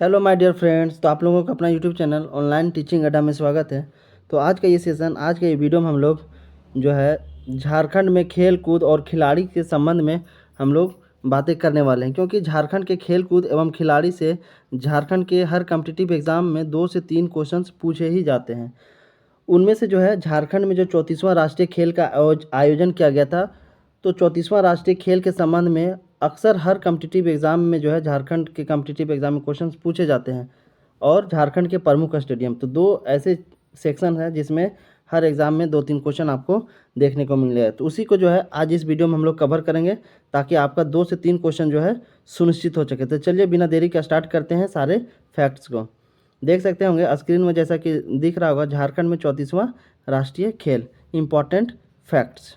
Hello my dear friends. तो आप लोगों का अपना यूट्यूब चैनल ऑनलाइन टीचिंग अड्डा में स्वागत है। तो आज के ये वीडियो में हम लोग जो है झारखंड में खेल कूद और खिलाड़ी के संबंध में हम लोग बातें करने वाले हैं, क्योंकि झारखंड के खेल कूद एवं खिलाड़ी से झारखंड के हर कॉम्पिटिटिव एग्ज़ाम में 2 से 3 क्वेश्चंस पूछे ही जाते हैं। उनमें से जो है झारखंड में जो 34वां राष्ट्रीय खेल का आयोजन किया गया था, तो 34वां राष्ट्रीय खेल के संबंध में अक्सर हर कॉम्पिटिटिव एग्ज़ाम में जो है झारखंड के कॉम्पिटिटिव एग्ज़ाम में क्वेश्चंस पूछे जाते हैं। और झारखंड के प्रमुख स्टेडियम, तो 2 ऐसे सेक्शन हैं जिसमें हर एग्ज़ाम में 2-3 क्वेश्चन आपको देखने को मिलेगा। तो उसी को जो है आज इस वीडियो में हम लोग कवर करेंगे, ताकि आपका 2 से 3 क्वेश्चन जो है सुनिश्चित हो सके। तो चलिए बिना देरी के स्टार्ट करते हैं सारे फैक्ट्स को। देख सकते होंगे स्क्रीन में, जैसा कि दिख रहा होगा, झारखंड में 34वां राष्ट्रीय खेल, इम्पॉर्टेंट फैक्ट्स।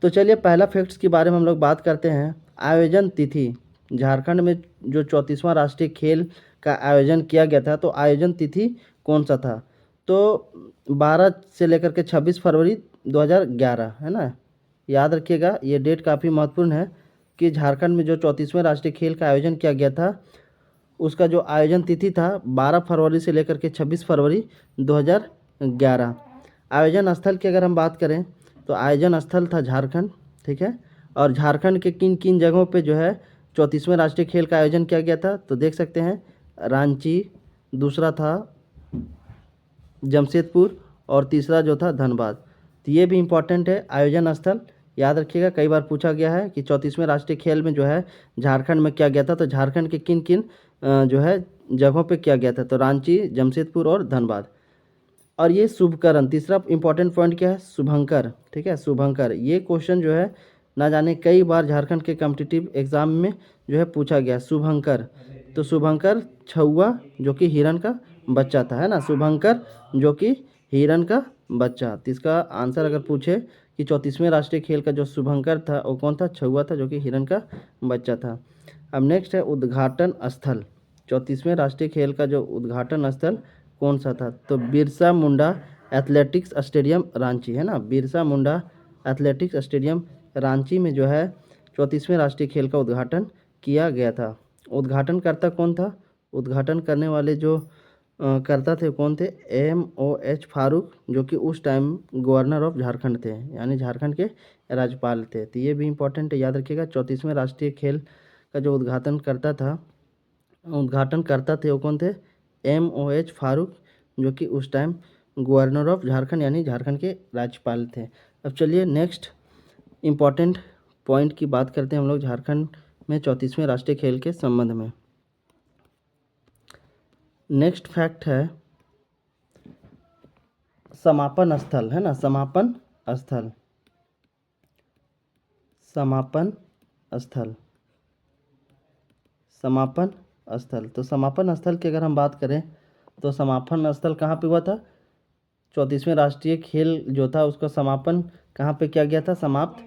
तो चलिए पहला फैक्ट्स के बारे में हम लोग बात करते हैं। आयोजन तिथि। झारखंड में जो 34वां राष्ट्रीय खेल का आयोजन किया गया था, तो आयोजन तिथि कौन सा था? तो 12 से लेकर के 26 फरवरी 2011 है ना। याद रखिएगा, ये डेट काफ़ी महत्वपूर्ण है कि झारखंड में जो 34वें राष्ट्रीय खेल का आयोजन किया गया था, उसका जो आयोजन तिथि था 12 फरवरी से लेकर के 26 फरवरी 2011। आयोजन स्थल की अगर हम बात करें, तो आयोजन स्थल था झारखंड, ठीक है। और झारखंड के किन किन जगहों पे जो है 34वें राष्ट्रीय खेल का आयोजन किया गया था, तो देख सकते हैं रांची, दूसरा था जमशेदपुर, और तीसरा जो था धनबाद। तो ये भी इम्पोर्टेंट है आयोजन स्थल, याद रखिएगा। कई बार पूछा गया है कि 34वें राष्ट्रीय खेल में जो है झारखंड में किया गया था, तो झारखंड के किन किन जो है जगहों पे किया गया था, तो रांची, जमशेदपुर और धनबाद। और ये शुभकरण, तीसरा इंपॉर्टेंट पॉइंट क्या है? शुभंकर, ठीक है। शुभंकर, ये क्वेश्चन जो है ना जाने कई बार झारखंड के कॉम्पिटिटिव एग्जाम में जो है पूछा गया, शुभंकर। तो शुभंकर छुआ जो कि हिरण का बच्चा था, है ना। शुभंकर जो कि हिरण का बच्चा। तो इसका आंसर अगर पूछे कि 34वें राष्ट्रीय खेल का जो शुभंकर था वो कौन था? छुआ था, जो कि हिरण का बच्चा था। अब नेक्स्ट है उद्घाटन स्थल। 34वें राष्ट्रीय खेल का जो उद्घाटन स्थल कौन सा था? तो बिरसा मुंडा एथलेटिक्स स्टेडियम रांची, है ना। बिरसा मुंडा एथलेटिक्स स्टेडियम रांची में जो है 34वें राष्ट्रीय खेल का उद्घाटन किया गया था। उद्घाटनकर्ता कौन था? उद्घाटन करने वाले जो करता थे कौन थे? MOH फारूक, जो कि उस टाइम गवर्नर ऑफ झारखंड थे, यानी झारखंड के राज्यपाल थे। तो ये भी इम्पोर्टेंट है, याद रखिएगा। 34वें राष्ट्रीय खेल का जो उद्घाटन करता थे वो कौन थे? MOH फारूक, जो कि उस टाइम गवर्नर ऑफ झारखंड यानी झारखंड के राज्यपाल थे। अब चलिए नेक्स्ट इम्पॉर्टेंट पॉइंट की बात करते हैं हम लोग झारखंड में 34वें राष्ट्रीय खेल के संबंध में। नेक्स्ट फैक्ट है समापन स्थल, है ना। समापन स्थल, समापन स्थल, समापन स्थल। तो समापन स्थल की अगर हम बात करें, तो समापन स्थल कहाँ पे हुआ था? 34वें राष्ट्रीय खेल जो था उसका समापन कहाँ पे किया गया था? समाप्त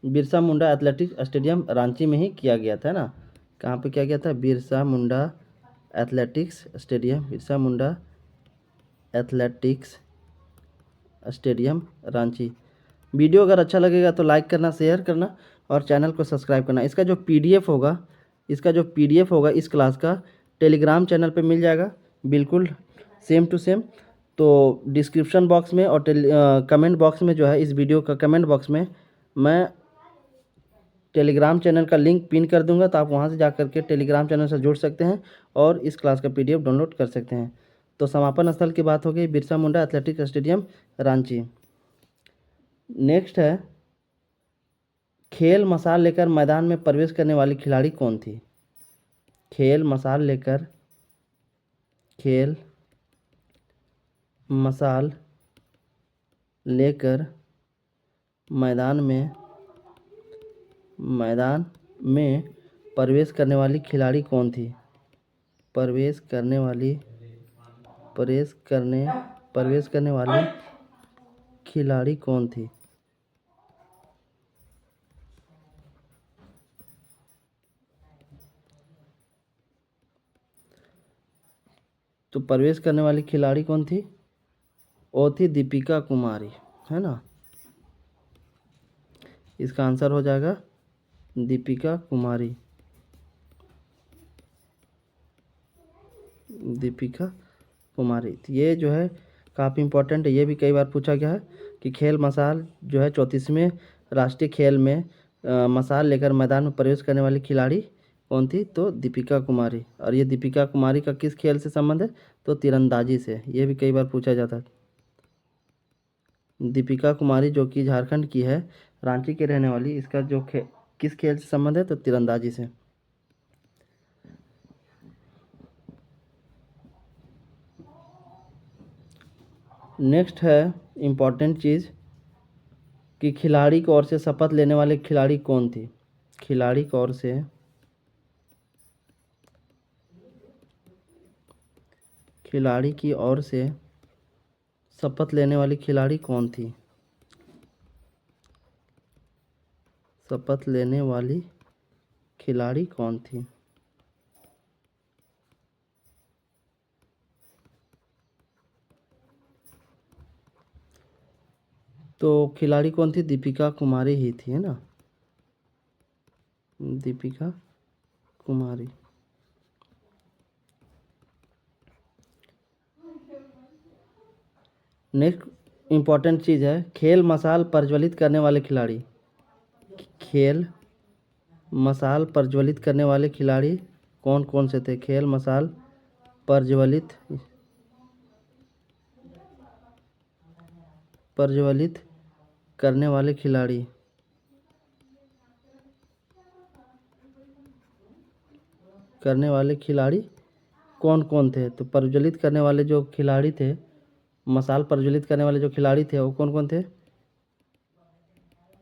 बिरसा मुंडा एथलेटिक्स स्टेडियम रांची में ही किया गया था, ना। कहाँ पे किया गया था? Birsa Munda athletics stadium, Birsa Munda athletics stadium Ranchi. Video अगर अच्छा लगेगा तो लाइक करना, शेयर करना और चैनल को सब्सक्राइब करना। इसका जो पीडीएफ होगा इस क्लास का टेलीग्राम चैनल पे मिल जाएगा, बिल्कुल सेम टू सेम। तो डिस्क्रिप्शन बॉक्स में और कमेंट बॉक्स में जो है, इस वीडियो का कमेंट बॉक्स में मैं टेलीग्राम चैनल का लिंक पिन कर दूंगा, तो आप वहां से जाकर के टेलीग्राम चैनल से जुड़ सकते हैं और इस क्लास का पीडीएफ डाउनलोड कर सकते हैं। तो समापन स्थल की बात हो गई, Birsa Munda athletic stadium Ranchi. Next है खेल मसाल लेकर मैदान में प्रवेश करने वाली खिलाड़ी कौन थी? खेल मसाल लेकर मैदान में प्रवेश करने वाली खिलाड़ी कौन थी? प्रवेश करने वाली खिलाड़ी कौन थी? तो प्रवेश करने वाली खिलाड़ी कौन थी? वो थी दीपिका कुमारी, है ना। इसका आंसर हो जाएगा दीपिका कुमारी। दीपिका कुमारी। तो ये जो है काफ़ी इम्पोर्टेंट है, ये भी कई बार पूछा गया है कि खेल मसाल जो है 34वें राष्ट्रीय खेल में मसाल लेकर मैदान में प्रवेश करने वाली खिलाड़ी कौन थी? तो दीपिका कुमारी। और ये दीपिका कुमारी का किस खेल से संबंध है? तो तीरंदाजी से। ये भी कई बार पूछा जाता है। दीपिका कुमारी जो कि झारखंड की है, रांची के रहने वाली, इसका जो किस खेल से संबंध है? तो तीरंदाजी से। नेक्स्ट है इम्पॉर्टेंट चीज़ कि खिलाड़ी की ओर से शपथ लेने वाले खिलाड़ी कौन थी? खिलाड़ी की ओर से खिलाड़ी की ओर से शपथ लेने वाली खिलाड़ी कौन थी? शपथ लेने वाली खिलाड़ी कौन थी? तो खिलाड़ी कौन थी? दीपिका कुमारी ही थी, है ना, दीपिका कुमारी। नेक्स्ट इम्पॉर्टेंट चीज़ है खेल मसाल प्रज्वलित करने वाले खिलाड़ी। खेल मसाल प्रज्वलित करने वाले खिलाड़ी कौन कौन से थे? खेल मसाल प्रज्वलित प्रज्वलित करने वाले खिलाड़ी कौन कौन थे? तो प्रज्वलित करने वाले जो खिलाड़ी थे, मसाल प्रज्वलित करने वाले जो खिलाड़ी थे वो कौन कौन थे?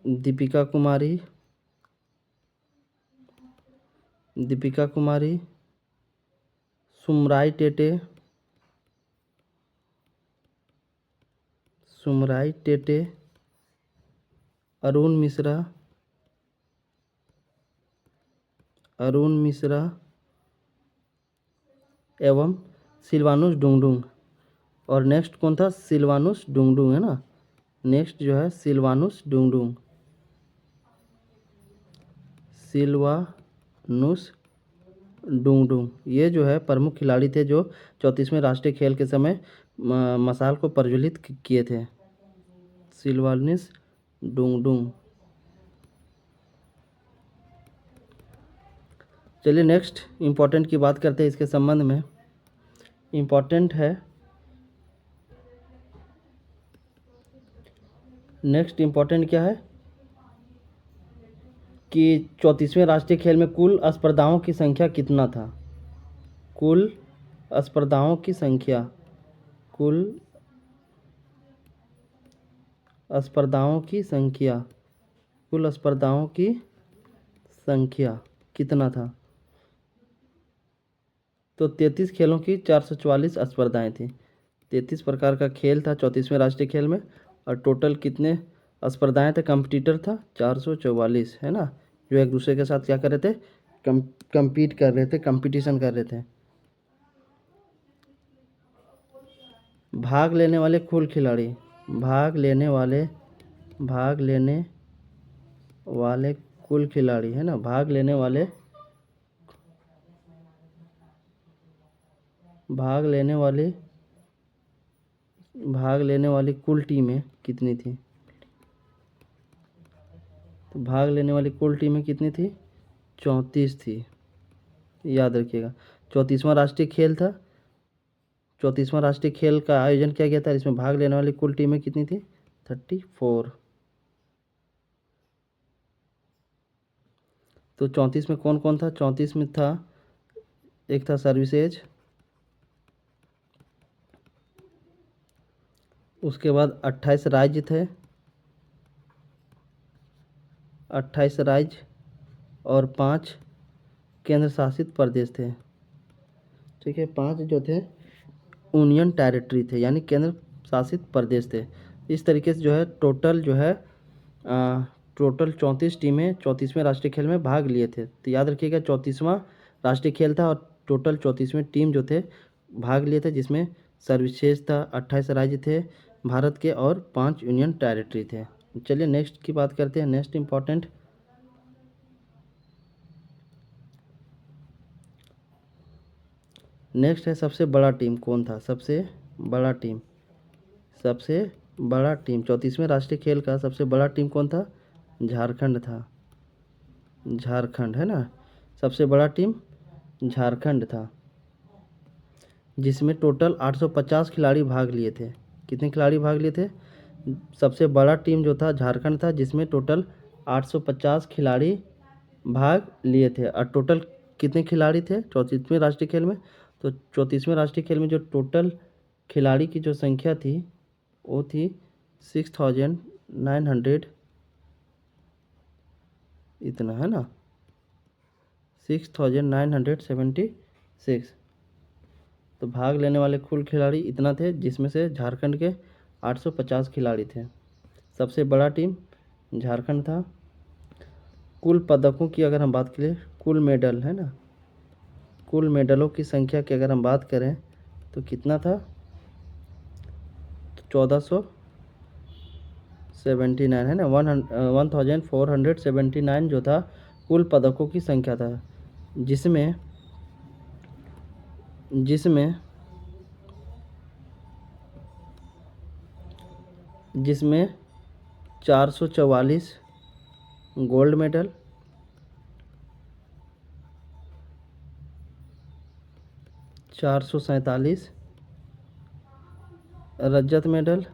दीपिका कुमारी, सुमराई टेटे, अरुण मिश्रा एवं सिल्वानुस डुंगडुंग। और नेक्स्ट कौन था? सिल्वानुस डुंगडुंग, है ना। नेक्स्ट जो है सिल्वानुस डुंगडुंग। ये जो है प्रमुख खिलाड़ी थे जो 34वें राष्ट्रीय खेल के समय मसाल को प्रज्वलित किए थे। सिल्वानुस डुंगडुंग। चलिए नेक्स्ट इम्पोर्टेंट की बात करते हैं। इसके संबंध में इम्पोर्टेंट है, नेक्स्ट इम्पोर्टेंट क्या है कि 34वें राष्ट्रीय खेल में कुल स्पर्धाओं की संख्या कितना था? कुल स्पर्धाओं की संख्या कितना था? तो 33 खेलों की 444 स्पर्धाएं थी। 33 प्रकार का खेल था 34वें राष्ट्रीय खेल में, और टोटल कितने स्पर्धाएं थे? कंपटीटर था 444, है ना, जो एक दूसरे के साथ क्या कर रहे थे? कंपीट कर रहे थे, कंपटीशन कर रहे थे। भाग लेने वाले कुल खिलाड़ी, भाग लेने वाले कुल खिलाड़ी, है ना, भाग लेने वाली कुल टीमें कितनी थी? तो भाग लेने वाली कुल टीमें कितनी थी? 34 थी, याद रखिएगा। 34वां राष्ट्रीय खेल था, 34वां राष्ट्रीय खेल का आयोजन किया गया था। इसमें भाग लेने वाली कुल टीमें कितनी थी? 34। तो 34 में कौन कौन था? 34 में था, एक था सर्विसेज, उसके बाद 28 राज्य थे, 28 राज्य और 5 केंद्र शासित प्रदेश थे। ठीक है, 5 जो थे यूनियन टेरिटरी थे, यानी केंद्र शासित प्रदेश थे। इस तरीके से जो है टोटल 34 टीमें 34वें राष्ट्रीय खेल में भाग लिए थे। तो याद रखिएगा 34वां राष्ट्रीय खेल था और टोटल 34वें टीम जो थे भाग लिए थे, जिसमें सर्वश्रेष्ठ था, 28 राज्य थे भारत के और 5 यूनियन टेरिटरी थे। चलिए नेक्स्ट की बात करते हैं। नेक्स्ट इम्पॉर्टेंट नेक्स्ट है सबसे बड़ा टीम कौन था, सबसे बड़ा टीम, सबसे बड़ा टीम 34वें राष्ट्रीय खेल का सबसे बड़ा टीम कौन था, झारखंड था, झारखंड है ना, सबसे बड़ा टीम झारखंड था, जिसमें टोटल 850 खिलाड़ी भाग लिए थे। कितने खिलाड़ी भाग लिए थे, सबसे बड़ा टीम जो था झारखंड था, जिसमें टोटल 850 खिलाड़ी भाग लिए थे। और टोटल कितने खिलाड़ी थे 34वें राष्ट्रीय खेल में, तो 34वें राष्ट्रीय खेल में जो टोटल खिलाड़ी की जो संख्या थी वो थी 6900, इतना है ना, 6976। तो भाग लेने वाले कुल खिलाड़ी इतना थे, जिसमें से झारखंड के 850 खिलाड़ी थे। सबसे बड़ा टीम झारखंड था। कुल पदकों की अगर हम बात करें, कुल मेडल है ना, कुल मेडलों की संख्या की अगर हम बात करें तो कितना था, 1479 है ना, 1479 जो था कुल पदकों की संख्या था, जिसमें जिसमें जिसमें 444 गोल्ड मेडल, 447 रजत मेडल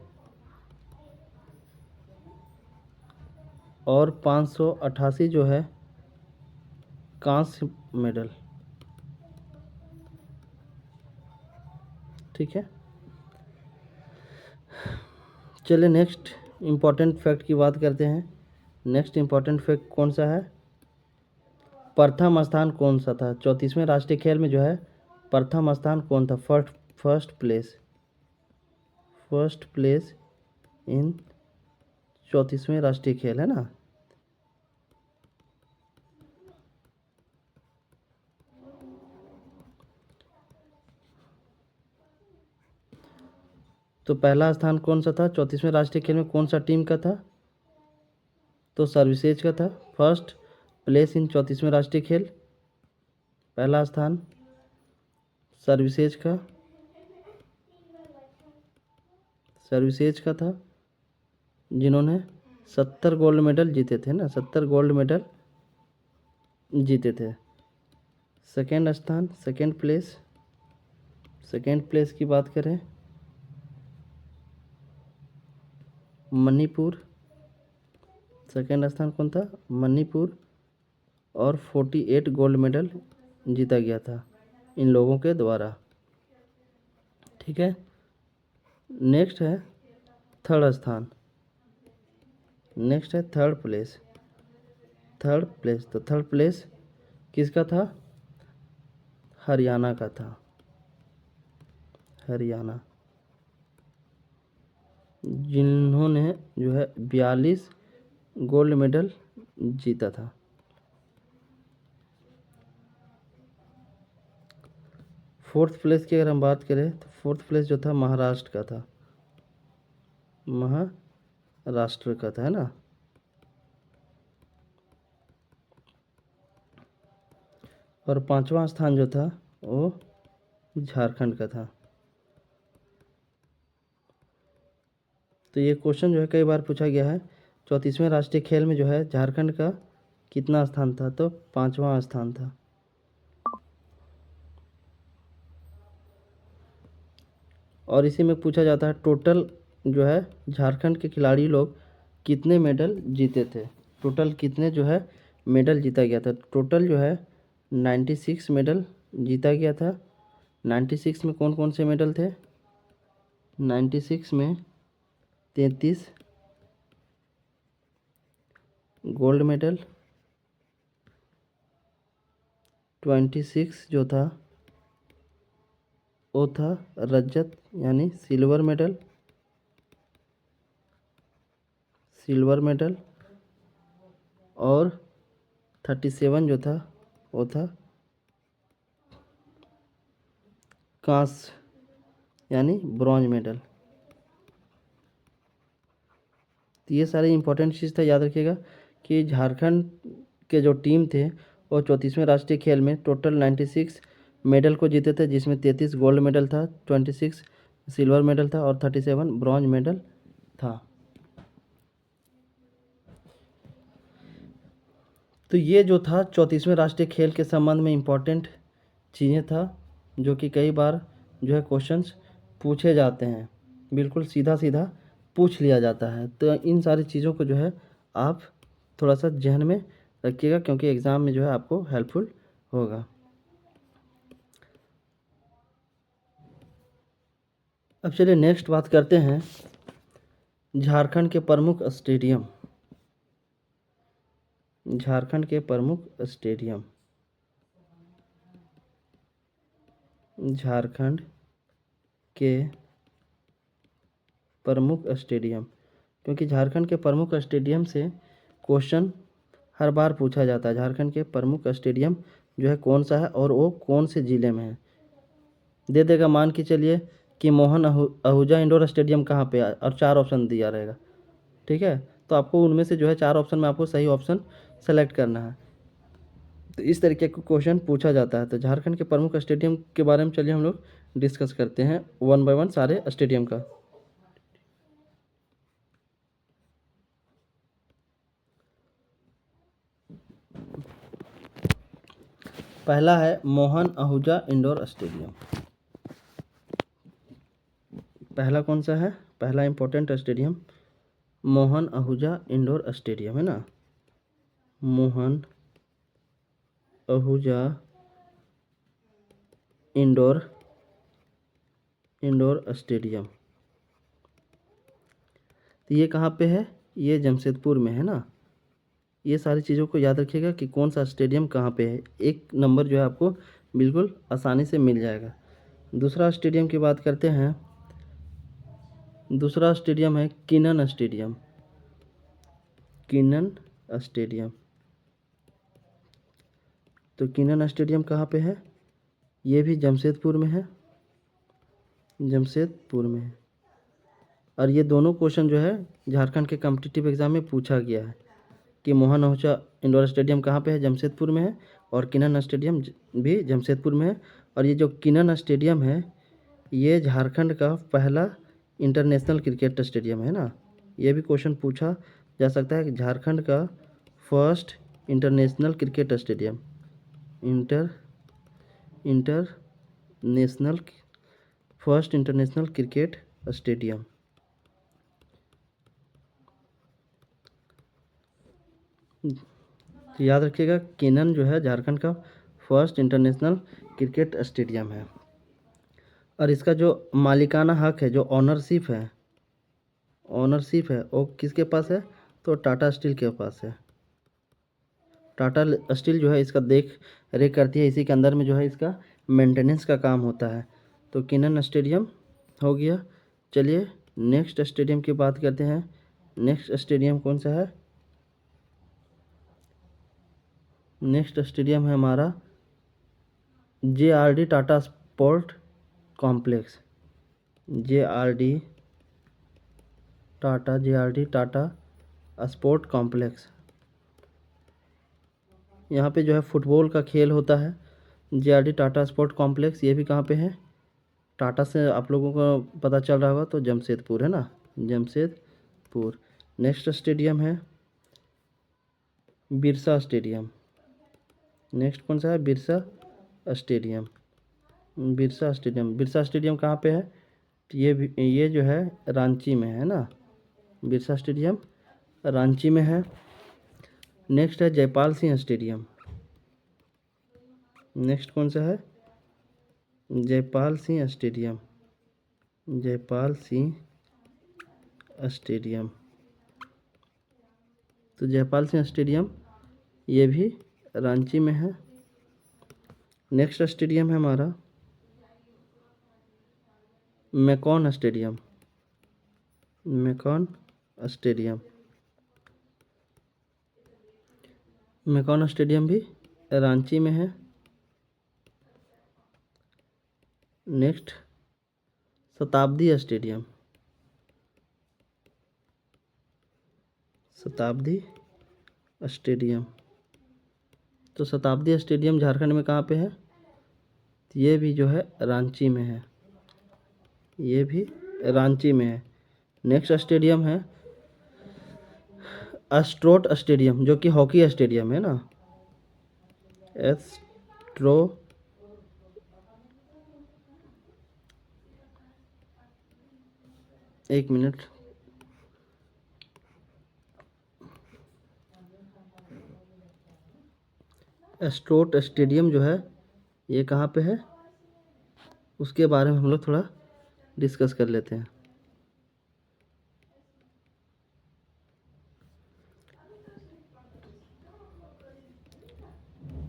और 588 जो है कांस्य मेडल। ठीक है, चलिए नेक्स्ट इम्पॉर्टेंट फैक्ट की बात करते हैं। नेक्स्ट इम्पॉर्टेंट फैक्ट कौन सा है, प्रथम स्थान कौन सा था 34वें राष्ट्रीय खेल में, जो है प्रथम स्थान कौन था, फर्स्ट प्लेस इन 34वें राष्ट्रीय खेल है ना। तो पहला स्थान कौन सा था 34वें राष्ट्रीय खेल में, कौन सा टीम का था, तो सर्विसेज का था। फर्स्ट प्लेस इन 34वें राष्ट्रीय खेल, पहला स्थान सर्विसेज का था, जिन्होंने 70 गोल्ड मेडल जीते थे ना, 70 गोल्ड मेडल जीते थे। सेकेंड स्थान, सेकेंड प्लेस की बात करें, मणिपुर, सेकेंड स्थान कौन था, मणिपुर, और 48 गोल्ड मेडल जीता गया था इन लोगों के द्वारा। ठीक है, नेक्स्ट है थर्ड स्थान, नेक्स्ट है थर्ड प्लेस। तो थर्ड प्लेस किसका था, हरियाणा का था, हरियाणा, जिन्होंने जो है 42 गोल्ड मेडल जीता था। फोर्थ प्लेस की अगर हम बात करें तो फोर्थ प्लेस जो था महाराष्ट्र का था, महाराष्ट्र का था है ना। और पांचवा स्थान जो था वो झारखंड का था। तो ये क्वेश्चन जो है कई बार पूछा गया है, 34वें राष्ट्रीय खेल में जो है झारखंड का कितना स्थान था, तो 5वां स्थान था। और इसी में पूछा जाता है टोटल जो है झारखंड के खिलाड़ी लोग कितने मेडल जीते थे, टोटल कितने जो है मेडल जीता गया था। टोटल जो है 96 मेडल जीता गया था। 96 में कौन कौन से मेडल थे, 96 में 33 गोल्ड मेडल, 26 जो था वो था रजत यानी सिल्वर मेडल, और 37 जो था वो था कांस्य यानी ब्रॉन्ज मेडल। तो ये सारे इंपॉर्टेंट चीज़ था, याद रखिएगा कि झारखंड के जो टीम थे वो 34वें राष्ट्रीय खेल में टोटल 96 मेडल को जीते थे, जिसमें 33 गोल्ड मेडल था, 26 सिल्वर मेडल था और 37 ब्रॉन्ज मेडल था। तो ये जो था 34वें राष्ट्रीय खेल के संबंध में इम्पोर्टेंट चीज़ें था, जो कि कई बार जो है क्वेश्चंस पूछे जाते हैं, बिल्कुल सीधा सीधा पूछ लिया जाता है। तो इन सारी चीज़ों को जो है आप थोड़ा सा जहन में रखिएगा, क्योंकि एग्ज़ाम में जो है आपको हेल्पफुल होगा। अब चलिए नेक्स्ट बात करते हैं झारखंड के प्रमुख स्टेडियम। झारखंड के प्रमुख स्टेडियम, झारखंड के प्रमुख स्टेडियम, क्योंकि झारखंड के प्रमुख स्टेडियम से क्वेश्चन हर बार पूछा जाता है। झारखंड के प्रमुख स्टेडियम जो है कौन सा है और वो कौन से ज़िले में है। दे देगा, मान के चलिए कि मोहन आहूजा इंडोर स्टेडियम कहाँ पे है, और 4 ऑप्शन दिया रहेगा, ठीक है। तो आपको उनमें से जो है 4 ऑप्शन में आपको सही ऑप्शन सेलेक्ट करना है। तो इस तरीके का क्वेश्चन पूछा जाता है। तो झारखंड के प्रमुख स्टेडियम के बारे में चलिए हम लोग डिस्कस करते हैं वन बाय वन सारे स्टेडियम का। पहला है मोहन आहूजा इंडोर स्टेडियम। पहला कौन सा है, पहला important stadium Mohan Ahuja indoor stadium है ना, मोहन आहूजा इंडोर स्टेडियम। तो ये कहाँ पे है, ये जमशेदपुर में है ना। ये सारी चीज़ों को याद रखिएगा कि कौन सा स्टेडियम कहाँ पे है, एक नंबर जो है आपको बिल्कुल आसानी से मिल जाएगा। दूसरा स्टेडियम की बात करते हैं। दूसरा स्टेडियम है किनन स्टेडियम। किनन स्टेडियम, तो किनन स्टेडियम कहाँ पे है, ये भी जमशेदपुर में है, जमशेदपुर में है। और ये दोनों क्वेश्चन जो है झारखंड के कॉम्पिटिटिव एग्जाम में पूछा गया है कि मोहन आहूजा इंडोर स्टेडियम कहाँ पे है, जमशेदपुर में है, और किनन स्टेडियम भी जमशेदपुर में है। और ये जो किनन स्टेडियम है, ये झारखंड का पहला इंटरनेशनल क्रिकेट स्टेडियम है ना। ये भी क्वेश्चन पूछा जा सकता है कि झारखंड का first international cricket stadium, international first international cricket stadium. तो याद रखिएगा, किनन जो है झारखंड का फर्स्ट इंटरनेशनल क्रिकेट स्टेडियम है। और इसका जो मालिकाना हक है, जो ऑनरशिप है वो किसके पास है, तो टाटा स्टील के पास है। टाटा स्टील जो है इसका देख रेख करती है, इसी के अंदर में जो है इसका मेंटेनेंस का काम होता है। तो किनन स्टेडियम हो गया। चलिए नेक्स्ट स्टेडियम की बात करते हैं। नेक्स्ट स्टेडियम कौन सा है, नेक्स्ट स्टेडियम है हमारा JRD Tata sport complex. JRD Tata sport complex. यहाँ पे जो है फुटबॉल का खेल होता है। JRD टाटा स्पोर्ट कॉम्प्लेक्स, ये भी कहाँ पे है, टाटा से आप लोगों को पता चल रहा होगा, तो जमशेदपुर है ना, जमशेदपुर। नेक्स्ट स्टेडियम है बिरसा स्टेडियम। नेक्स्ट कौन सा है, बिरसा स्टेडियम। बिरसा स्टेडियम कहाँ पे है, तो ये जो है रांची में है ना, बिरसा स्टेडियम रांची में है। नेक्स्ट है जयपाल सिंह स्टेडियम। नेक्स्ट कौन सा है, जयपाल सिंह स्टेडियम। जयपाल सिंह स्टेडियम, तो जयपाल सिंह स्टेडियम ये भी रांची में है। नेक्स्ट स्टेडियम है हमारा MECON stadium. MECON stadium, MECON stadium भी रांची में है। नेक्स्ट शताब्दी स्टेडियम। शताब्दी स्टेडियम, तो शताब्दी स्टेडियम झारखंड में कहाँ पे है, तो ये भी जो है रांची में है, ये भी रांची में है। नेक्स्ट स्टेडियम है एस्ट्रोट स्टेडियम, जो कि हॉकी स्टेडियम है ना। एस्ट्रो एक मिनट, एस्ट्रोट स्टेडियम जो है ये कहाँ पे है, उसके बारे में हम लोग थोड़ा डिस्कस कर लेते हैं।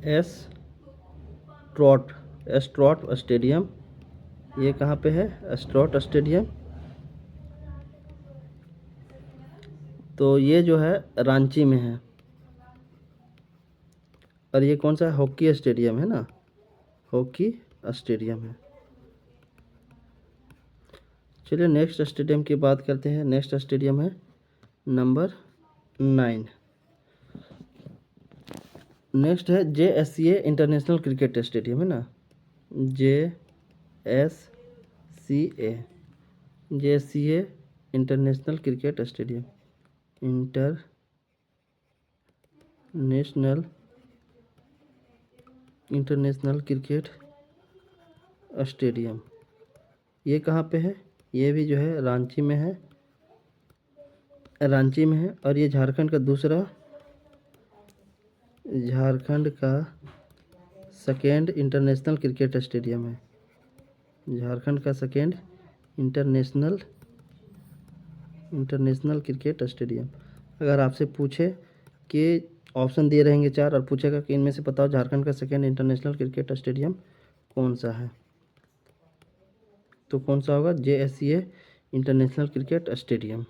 एस्ट्रोट स्टेडियम ये कहाँ पे है, एस्ट्रोट स्टेडियम, तो ये जो है रांची में है। और ये कौन सा है, हॉकी स्टेडियम है ना, हॉकी स्टेडियम है। चलिए नेक्स्ट स्टेडियम की बात करते हैं। नेक्स्ट स्टेडियम है नंबर 9। नेक्स्ट है JSCA इंटरनेशनल क्रिकेट स्टेडियम है ना, JSCA international cricket stadium, international cricket stadium, ये कहाँ पे है, ये भी जो है रांची में है, और ये झारखंड का सेकेंड इंटरनेशनल क्रिकेट स्टेडियम है। झारखंड का सेकेंड इंटरनेशनल क्रिकेट स्टेडियम। अगर आपसे पूछे कि ऑप्शन दिए रहेंगे 4 और पूछेगा कि इनमें से बताओ झारखंड का सेकेंड इंटरनेशनल क्रिकेट स्टेडियम कौन सा है, तो कौन सा होगा, JSCA इंटरनेशनल क्रिकेट स्टेडियम।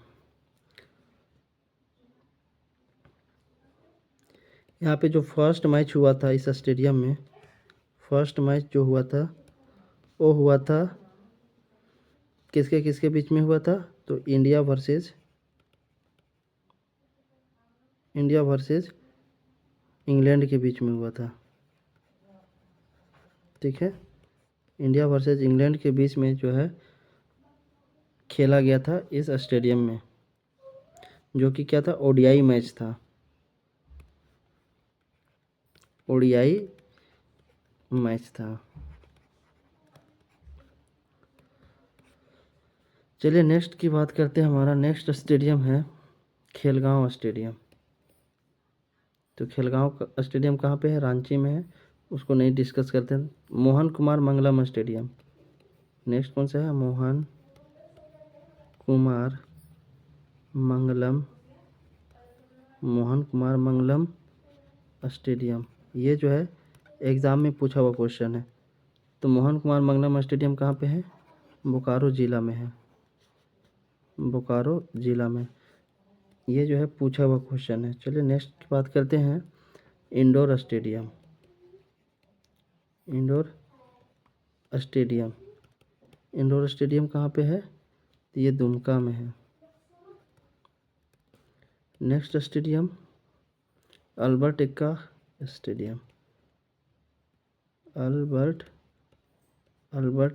यहाँ पे जो फर्स्ट मैच हुआ था इस स्टेडियम में, फर्स्ट मैच जो हुआ था वो हुआ था किसके किसके बीच में हुआ था, तो इंडिया वर्सेस इंग्लैंड के बीच में हुआ था। ठीक है, इंडिया वर्सेस इंग्लैंड के बीच में जो है खेला गया था इस स्टेडियम में, जो कि क्या था, ODI मैच था, ODI मैच था। चलिए नेक्स्ट की बात करते हैं। हमारा नेक्स्ट स्टेडियम है खेलगांव स्टेडियम। तो खेलगांव स्टेडियम कहाँ पे है, रांची में है, उसको नहीं डिस्कस करते हैं। मोहन कुमार मंगलम स्टेडियम, नेक्स्ट कौन सा है, मोहन कुमार मंगलम स्टेडियम, ये जो है एग्ज़ाम में पूछा हुआ क्वेश्चन है। तो मोहन कुमार मंगलम स्टेडियम कहाँ पे है, बोकारो ज़िला में है, बोकारो ज़िला में, ये जो है पूछा हुआ क्वेश्चन है। चलिए नेक्स्ट की बात करते हैं इंडोर स्टेडियम। इंडोर स्टेडियम कहाँ पे है, तो ये दुमका में है। Next stadium Albert Ekka stadium, Albert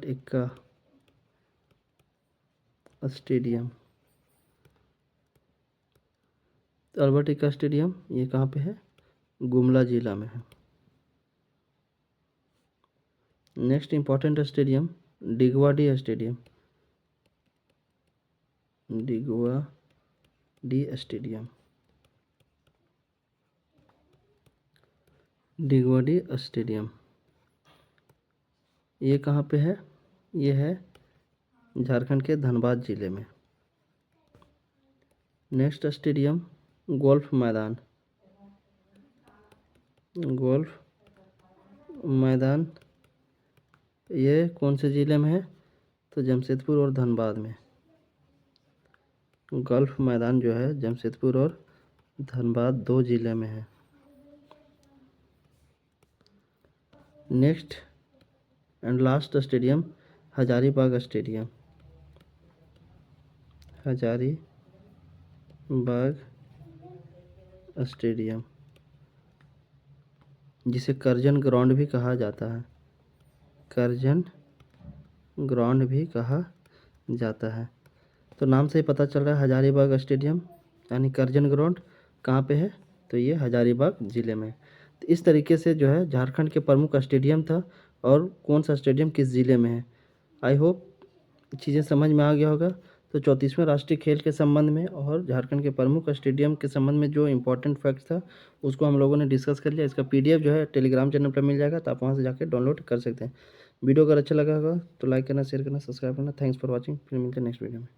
Ekka stadium, Albert Ekka stadium ये कहाँ पे है, गुमला ज़िला में है। Next important stadium Digwadi stadium, Digwadi stadium ये कहाँ पे है, ये है झारखंड के धनबाद ज़िले में। नेक्स्ट स्टेडियम गोल्फ मैदान ये कौन से ज़िले में है, तो जमशेदपुर और धनबाद में। गोल्फ मैदान जो है जमशेदपुर और धनबाद 2 ज़िले में है। Next and last stadium Hazaribagh stadium, जिसे करजन ग्राउंड भी कहा जाता है। करजन ग्राउंड भी कहा जाता है। तो नाम से ही पता चल रहा है हजारीबाग स्टेडियम यानी करजन ग्राउंड कहाँ पे है, तो ये हजारीबाग ज़िले में। तो इस तरीके से जो है झारखंड के प्रमुख स्टेडियम था और कौन सा स्टेडियम किस ज़िले में है। आई होप चीज़ें समझ में आ गया होगा। तो 34वें राष्ट्रीय खेल के संबंध में और झारखंड के प्रमुख स्टेडियम के संबंध में जो इम्पोर्टेंट फैक्ट था उसको हम लोगों ने डिस्कस कर लिया। इसका पीडीएफ जो है टेलीग्राम चैनल पर मिल जाएगा, तो आप वहाँ से जाकर डाउनलोड कर सकते हैं। वीडियो अगर अच्छा लगा होगा तो लाइक करना, शेयर करना, सब्सक्राइब करना। Thanks for watching. फिर मिलते हैं नेक्स्ट वीडियो में।